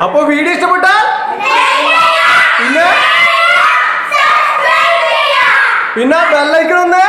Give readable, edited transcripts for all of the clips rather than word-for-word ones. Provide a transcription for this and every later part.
അപ്പോൾ വീഡിയോ ഇഷ്ടപ്പെട്ടാൽ പിന്നെ ബെൽ ഐക്കൺ ഒന്ന്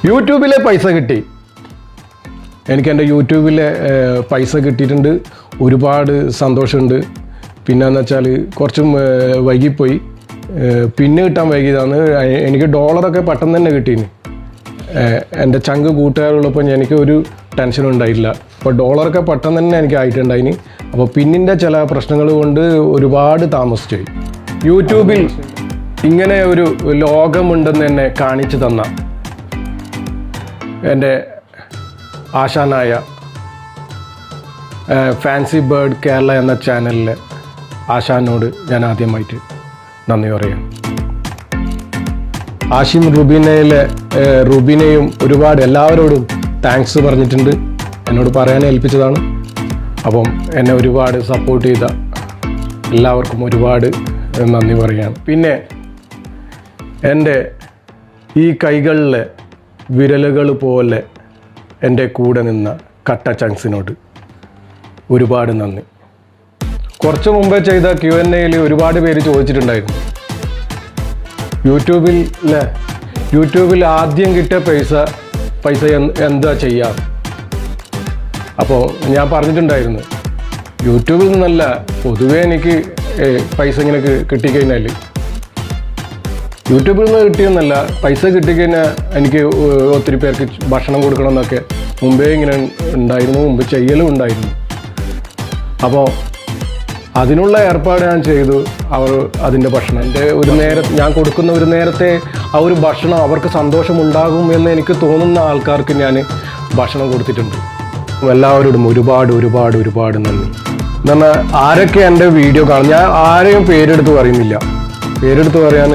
യൂട്യൂബിലെ പൈസ കിട്ടി. എനിക്ക് എൻ്റെ യൂട്യൂബിലെ പൈസ കിട്ടിയിട്ടുണ്ട്. ഒരുപാട് സന്തോഷമുണ്ട്. പിന്നെയെന്ന് വെച്ചാൽ കുറച്ചും വൈകിപ്പോയി. പിന്നെ കിട്ടാൻ വൈകിയതാണ്. എനിക്ക് ഡോളറൊക്കെ പെട്ടെന്ന് തന്നെ കിട്ടീന്. എൻ്റെ ചങ്ക് കൂട്ടുകാരുള്ളപ്പോൾ എനിക്ക് ഒരു ടെൻഷനും ഉണ്ടായില്ല. അപ്പോൾ ഡോളറൊക്കെ പെട്ടെന്ന് തന്നെ എനിക്ക് ആയിട്ടുണ്ടായിന്. അപ്പോൾ പിന്നിൻ്റെ ചില പ്രശ്നങ്ങൾ കൊണ്ട് ഒരുപാട് താമസിച്ചു. യൂട്യൂബിൽ ഇങ്ങനെ ഒരു ലോകമുണ്ടെന്ന് എന്നെ കാണിച്ചു തന്ന എൻ്റെ ആശാനായ ഫാൻസി ബേർഡ് കേരള എന്ന ചാനലിലെ ആശാനോട് ഞാൻ ആദ്യമായിട്ട് നന്ദി പറയാം. ഹാഷിം റുബീനയും ഒരുപാട് എല്ലാവരോടും താങ്ക്സ് പറഞ്ഞിട്ടുണ്ട്. എന്നോട് പറയാൻ ഏൽപ്പിച്ചതാണ്. അപ്പം എന്നെ ഒരുപാട് സപ്പോർട്ട് ചെയ്ത എല്ലാവർക്കും ഒരുപാട് നന്ദി പറയുകയാണ്. പിന്നെ എൻ്റെ ഈ കൈകളിലെ വിരലുകൾ പോലെ എൻ്റെ കൂടെ നിന്ന കട്ട ചങ്സിനോട് ഒരുപാട് നന്ദി. കുറച്ച് മുമ്പേ ചെയ്ത Q&Aയിൽ ഒരുപാട് പേര് ചോദിച്ചിട്ടുണ്ടായിരുന്നു, യൂട്യൂബിൽ ആദ്യം കിട്ടിയ പൈസ എന്താ ചെയ്യാം. അപ്പോൾ ഞാൻ പറഞ്ഞിട്ടുണ്ടായിരുന്നു, യൂട്യൂബിൽ നിന്നല്ല, പൊതുവേ എനിക്ക് പൈസ ഇങ്ങനെ കിട്ടിക്കഴിഞ്ഞാൽ യൂട്യൂബിൽ നിന്ന് കിട്ടിയെന്നല്ല, പൈസ കിട്ടിക്കഴിഞ്ഞാൽ എനിക്ക് ഒത്തിരി പേർക്ക് ഭക്ഷണം കൊടുക്കണമെന്നൊക്കെ മുമ്പേ ഇങ്ങനെ ഉണ്ടായിരുന്നു, മുമ്പ് ചെയ്യലും ഉണ്ടായിരുന്നു. അപ്പോൾ അതിനുള്ള ഏർപ്പാട് ഞാൻ ചെയ്തു. അതിൻ്റെ ഭക്ഷണം ഞാൻ കൊടുക്കുന്ന ഒരു നേരത്തെ ആ ഒരു ഭക്ഷണം അവർക്ക് സന്തോഷമുണ്ടാകും എന്ന് എനിക്ക് തോന്നുന്ന ആൾക്കാർക്ക് ഞാൻ ഭക്ഷണം കൊടുത്തിട്ടുണ്ട്. എല്ലാവരോടും ഒരുപാട് നന്ദി. എന്നാൽ ആരൊക്കെ എൻ്റെ വീഡിയോ കാണും, ഞാൻ ആരെയും പേരെടുത്ത് പറയുന്നില്ല. പേരെടുത്ത് പറയാൻ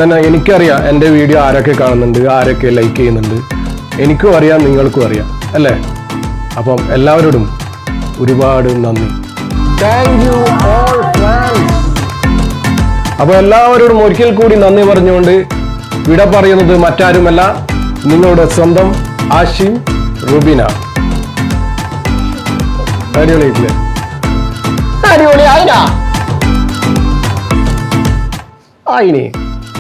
എന്നാൽ എനിക്കറിയാം എൻ്റെ വീഡിയോ ആരൊക്കെ കാണുന്നുണ്ട്, ആരൊക്കെ ലൈക്ക് ചെയ്യുന്നുണ്ട്. എനിക്കും അറിയാം, നിങ്ങൾക്കും അറിയാം അല്ലേ. അപ്പം എല്ലാവരോടും ഒരുപാട് നന്ദി. Thank you all friends. അപ്പോൾ എല്ലാവരോടും ഒരിക്കൽ കൂടി നന്ദി പറഞ്ഞുകൊണ്ട് വിട പറയുന്നത് മറ്റാരുമല്ല, നിങ്ങളുടെ സ്വന്തം ഹാഷിം റുബീന. അടിപൊളിയായിട്ടില്ലേ? അടിപൊളി. അതിനാ ആയിനി